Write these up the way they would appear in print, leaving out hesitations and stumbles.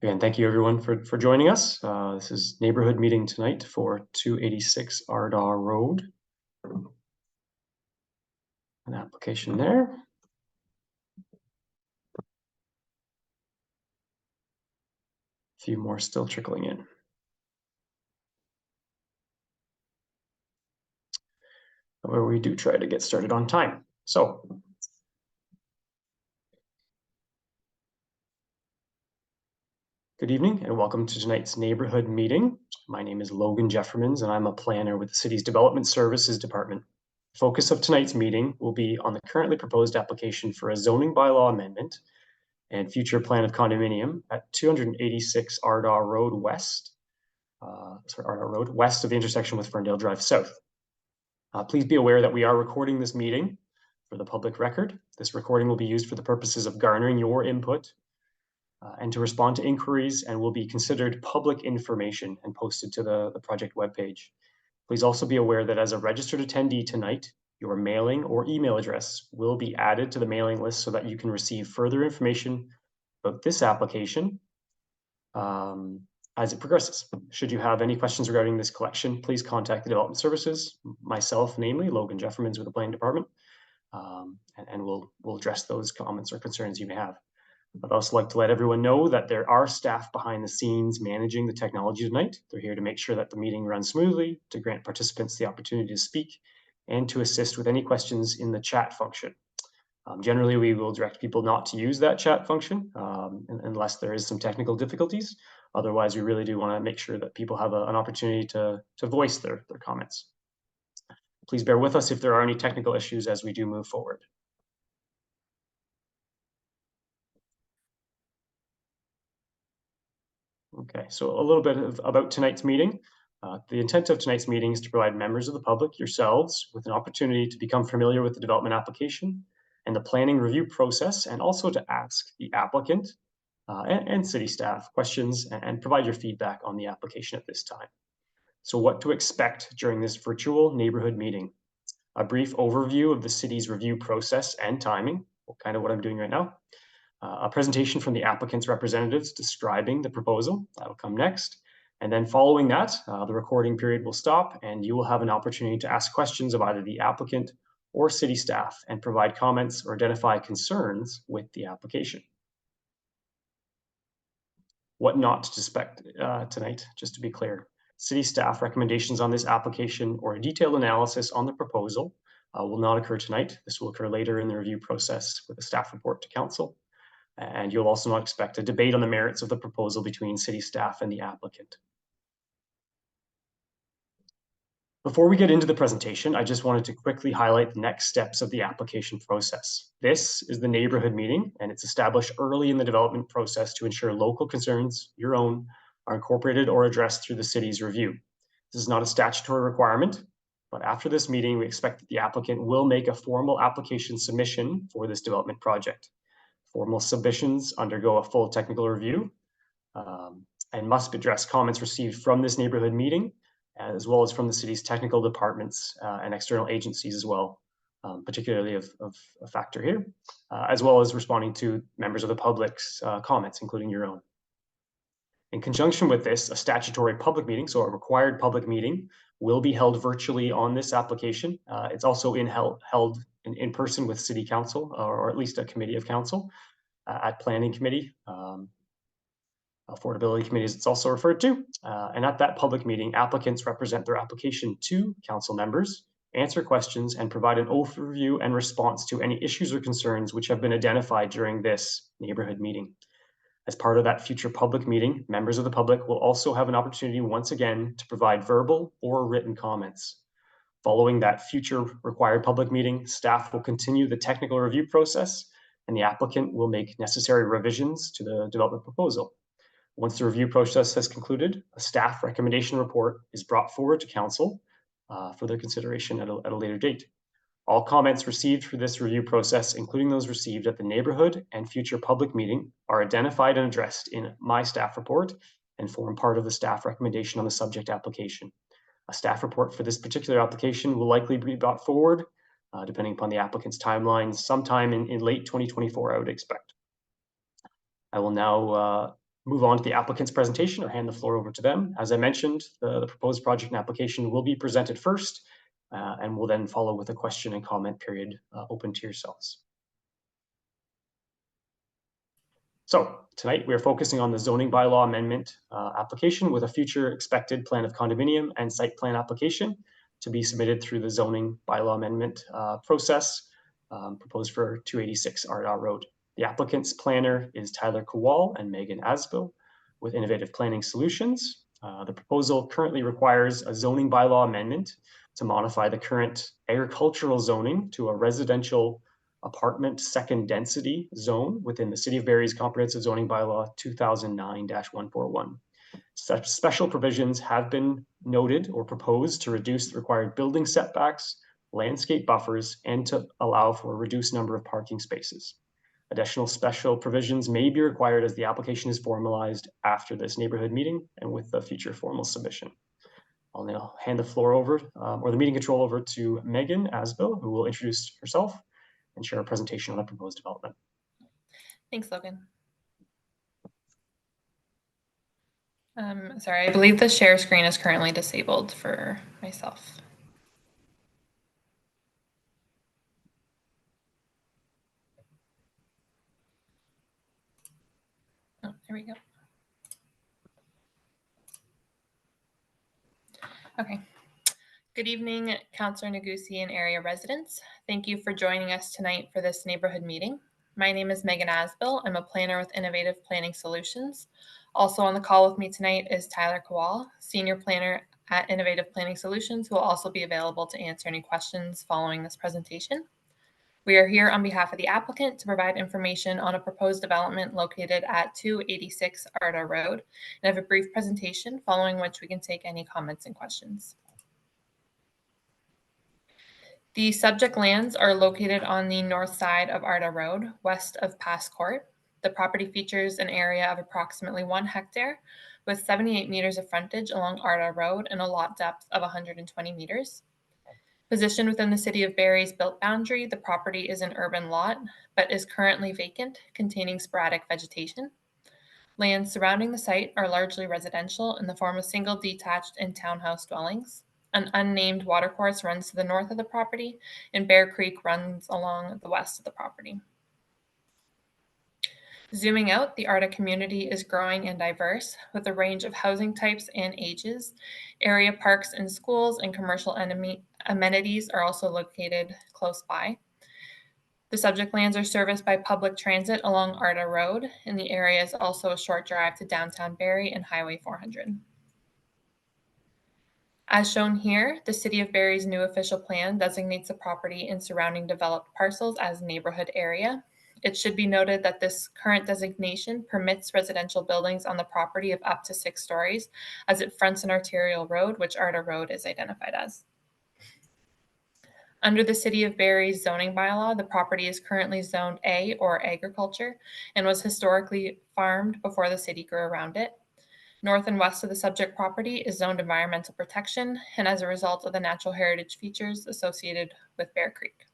Again, thank you everyone for joining us. This is neighborhood meeting tonight for 286 Ardagh Road. An application there. A few more still trickling in. Where we do try to get started on time. So, good evening and welcome to tonight's neighborhood meeting. My name is Logan Jeffermans and I'm a planner with the city's Development Services Department. The focus of tonight's meeting will be on the currently proposed application for a zoning bylaw amendment and future plan of condominium at 286 Ardagh Road West. Ardagh Road west of the intersection with Ferndale Drive South. Please be aware that we are recording this meeting for the public record. This recording will be used for the purposes of garnering your input and to respond to inquiries, and will be considered public information and posted to the project webpage. Please also be aware that as a registered attendee tonight, your mailing or email address will be added to the mailing list so that you can receive further information about this application as it progresses. Should you have any questions regarding this collection, please contact the Development Services, myself, namely Logan Jeffermans with the Planning Department, and we'll address those comments or concerns you may have. I'd also like to let everyone know that there are staff behind the scenes managing the technology tonight. They're here to make sure that the meeting runs smoothly, to grant participants the opportunity to speak, and to assist with any questions in the chat function. Generally, we will direct people not to use that chat function unless there is some technical difficulties. Otherwise, we really do want to make sure that people have an opportunity to voice their comments. Please bear with us if there are any technical issues as we do move forward. Okay, so a little bit about tonight's meeting. The intent of tonight's meeting is to provide members of the public, yourselves, with an opportunity to become familiar with the development application and the planning review process, and also to ask the applicant and city staff questions and provide your feedback on the application at this time. So what to expect during this virtual neighborhood meeting? A brief overview of the city's review process and timing, kind of what I'm doing right now. A presentation from the applicant's representatives describing the proposal. That'll come next. And then following that, the recording period will stop and you will have an opportunity to ask questions of either the applicant or city staff and provide comments or identify concerns with the application. What not to expect tonight, just to be clear. City staff recommendations on this application or a detailed analysis on the proposal will not occur tonight. This will occur later in the review process with a staff report to council. And you'll also not expect a debate on the merits of the proposal between city staff and the applicant. Before we get into the presentation, I just wanted to quickly highlight the next steps of the application process. This is the neighborhood meeting, and it's established early in the development process to ensure local concerns, your own, are incorporated or addressed through the city's review. This is not a statutory requirement, but after this meeting, we expect that the applicant will make a formal application submission for this development project. Formal submissions undergo a full technical review and must address comments received from this neighborhood meeting, as well as from the city's technical departments and external agencies as well, particularly of a factor here, as well as responding to members of the public's comments, including your own. In conjunction with this, a statutory public meeting, so a required public meeting, will be held virtually on this application. It's also held in person with City Council, or at least a committee of council at Planning Committee, Affordability Committee as it's also referred to. And at that public meeting, applicants represent their application to council members, answer questions, and provide an overview and response to any issues or concerns which have been identified during this neighborhood meeting. As part of that future public meeting, members of the public will also have an opportunity once again to provide verbal or written comments. Following that future required public meeting, staff will continue the technical review process and the applicant will make necessary revisions to the development proposal. Once the review process has concluded, a staff recommendation report is brought forward to council for their consideration at a later date. All comments received for this review process, including those received at the neighborhood and future public meeting, are identified and addressed in my staff report and form part of the staff recommendation on the subject application. A staff report for this particular application will likely be brought forward, depending upon the applicant's timeline, sometime in late 2024, I would expect. I will now move on to the applicant's presentation or hand the floor over to them. As I mentioned, the proposed project and application will be presented first, and will then follow with a question and comment period open to yourselves. So tonight we are focusing on the zoning bylaw amendment application with a future expected plan of condominium and site plan application to be submitted through the zoning bylaw amendment process proposed for 286 Ardagh Road. The applicant's planner is Tyler Kowal and Megan Asbill with Innovative Planning Solutions. The proposal currently requires a zoning bylaw amendment to modify the current agricultural zoning to a residential apartment second density zone within the City of Barrie's Comprehensive Zoning Bylaw 2009-141. Such special provisions have been noted or proposed to reduce the required building setbacks, landscape buffers, and to allow for a reduced number of parking spaces. Additional special provisions may be required as the application is formalized after this neighborhood meeting and with the future formal submission. I'll now hand the floor over, or the meeting control over to Megan Asbill, who will introduce herself and share a presentation on the proposed development. Thanks, Logan. Sorry, I believe the share screen is currently disabled for myself. Oh, there we go. Okay. Good evening, Councillor Negussi and area residents. Thank you for joining us tonight for this neighborhood meeting. My name is Megan Asbill. I'm a planner with Innovative Planning Solutions. Also on the call with me tonight is Tyler Kowal, Senior Planner at Innovative Planning Solutions, who will also be available to answer any questions following this presentation. We are here on behalf of the applicant to provide information on a proposed development located at 286 Ardagh Road, and I have a brief presentation following which we can take any comments and questions. The subject lands are located on the north side of Ardagh Road, west of Pass Court. The property features an area of approximately 1 hectare with 78 meters of frontage along Ardagh Road and a lot depth of 120 meters. Positioned within the City of Barrie's built boundary, the property is an urban lot, but is currently vacant, containing sporadic vegetation. Lands surrounding the site are largely residential in the form of single detached and townhouse dwellings. An unnamed watercourse runs to the north of the property, and Bear Creek runs along the west of the property. Zooming out, the Ardagh community is growing and diverse with a range of housing types and ages. Area parks and schools and commercial amenities are also located close by. The subject lands are serviced by public transit along Ardagh Road, and the area is also a short drive to downtown Barrie and Highway 400. As shown here, the City of Barrie's new official plan designates the property and surrounding developed parcels as neighborhood area. It should be noted that this current designation permits residential buildings on the property of up to 6 stories, as it fronts an arterial road, which Ardagh Road is identified as. Under the City of Barrie's zoning bylaw, the property is currently zoned A, or agriculture, and was historically farmed before the city grew around it. North and west of the subject property is zoned environmental protection, and as a result of the natural heritage features associated with Bear Creek.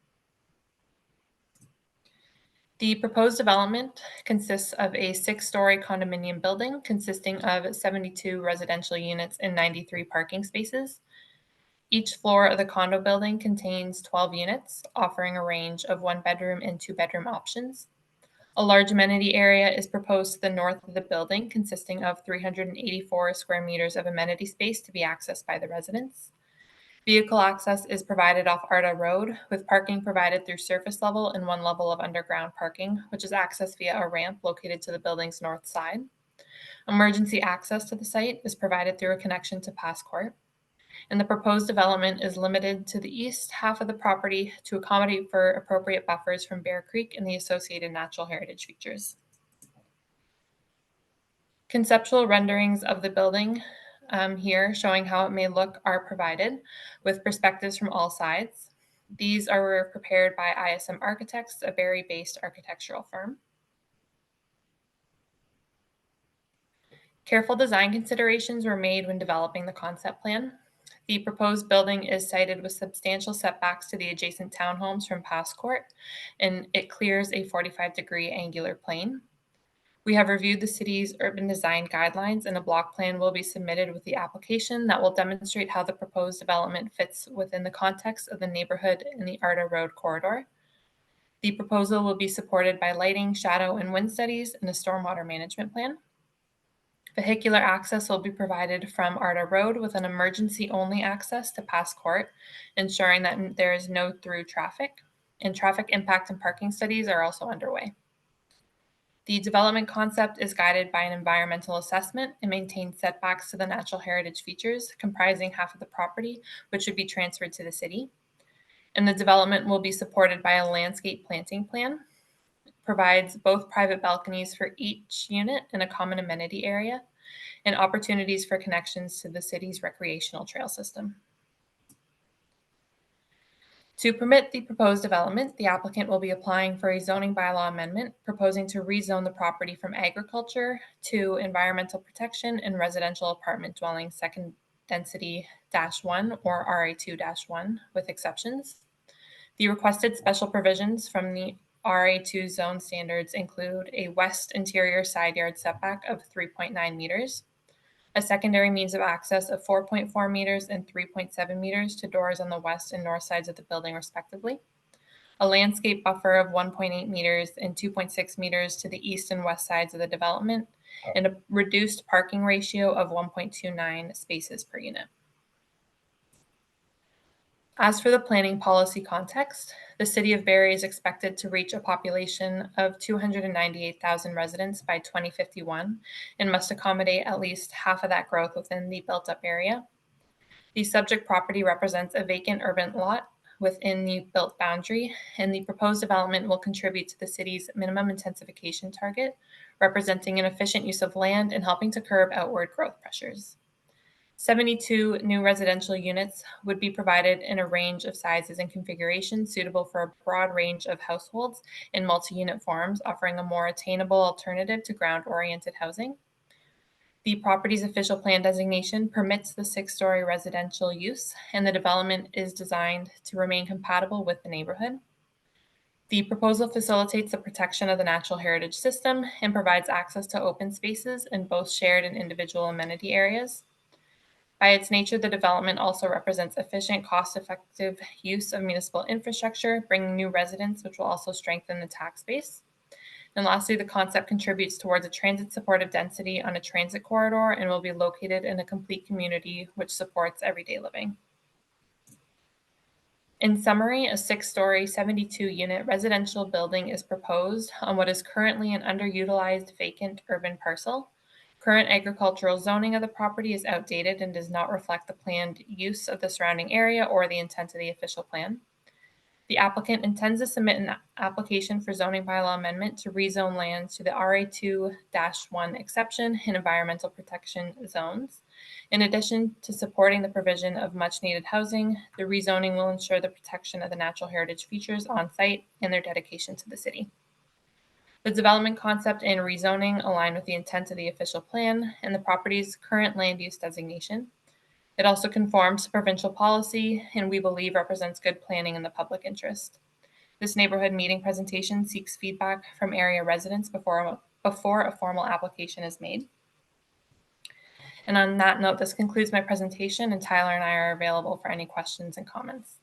The proposed development consists of a 6-story condominium building consisting of 72 residential units and 93 parking spaces. Each floor of the condo building contains 12 units, offering a range of 1-bedroom and 2-bedroom options. A large amenity area is proposed to the north of the building, consisting of 384 square meters of amenity space to be accessed by the residents. Vehicle access is provided off Ardagh Road, with parking provided through surface level and 1 level of underground parking, which is accessed via a ramp located to the building's north side. Emergency access to the site is provided through a connection to Pass Court. And the proposed development is limited to the east half of the property to accommodate for appropriate buffers from Bear Creek and the associated natural heritage features. Conceptual renderings of the building here showing how it may look are provided with perspectives from all sides. These are prepared by ISM Architects, a Barrie-based architectural firm. Careful design considerations were made when developing the concept plan. The proposed building is sited with substantial setbacks to the adjacent townhomes from Pass Court, and it clears a 45-degree angular plane. We have reviewed the city's urban design guidelines, and a block plan will be submitted with the application that will demonstrate how the proposed development fits within the context of the neighborhood in the Ardagh Road corridor. The proposal will be supported by lighting, shadow, and wind studies and a stormwater management plan. Vehicular access will be provided from Ardagh Road with an emergency-only access to Pass Court, ensuring that there is no through traffic, and traffic impact and parking studies are also underway. The development concept is guided by an environmental assessment and maintains setbacks to the natural heritage features, comprising half of the property, which should be transferred to the city. And the development will be supported by a landscape planting plan, provides both private balconies for each unit and a common amenity area, and opportunities for connections to the city's recreational trail system. To permit the proposed development, the applicant will be applying for a zoning bylaw amendment, proposing to rezone the property from agriculture to environmental protection and residential apartment dwelling second density -1 or RA2-1 with exceptions. The requested special provisions from the RA2 zone standards include a west interior side yard setback of 3.9 meters, a secondary means of access of 4.4 meters and 3.7 meters to doors on the west and north sides of the building, respectively, a landscape buffer of 1.8 meters and 2.6 meters to the east and west sides of the development, and a reduced parking ratio of 1.29 spaces per unit. As for the planning policy context, the City of Barrie is expected to reach a population of 298,000 residents by 2051 and must accommodate at least half of that growth within the built-up area. The subject property represents a vacant urban lot within the built boundary, and the proposed development will contribute to the city's minimum intensification target, representing an efficient use of land and helping to curb outward growth pressures. 72 new residential units would be provided in a range of sizes and configurations suitable for a broad range of households in multi-unit forms, offering a more attainable alternative to ground-oriented housing. The property's official plan designation permits the 6-story residential use, and the development is designed to remain compatible with the neighborhood. The proposal facilitates the protection of the natural heritage system and provides access to open spaces in both shared and individual amenity areas. By its nature, the development also represents efficient, cost-effective use of municipal infrastructure, bringing new residents, which will also strengthen the tax base. And lastly, the concept contributes towards a transit-supportive density on a transit corridor and will be located in a complete community which supports everyday living. In summary, a 6-story, 72-unit residential building is proposed on what is currently an underutilized vacant urban parcel. Current agricultural zoning of the property is outdated and does not reflect the planned use of the surrounding area or the intent of the official plan. The applicant intends to submit an application for zoning bylaw amendment to rezone lands to the RA2-1 exception in environmental protection zones. In addition to supporting the provision of much-needed housing, the rezoning will ensure the protection of the natural heritage features on site and their dedication to the city. The development concept and rezoning align with the intent of the official plan and the property's current land use designation. It also conforms to provincial policy and we believe represents good planning in the public interest. This neighborhood meeting presentation seeks feedback from area residents before a formal application is made. And on that note, this concludes my presentation, and Tyler and I are available for any questions and comments.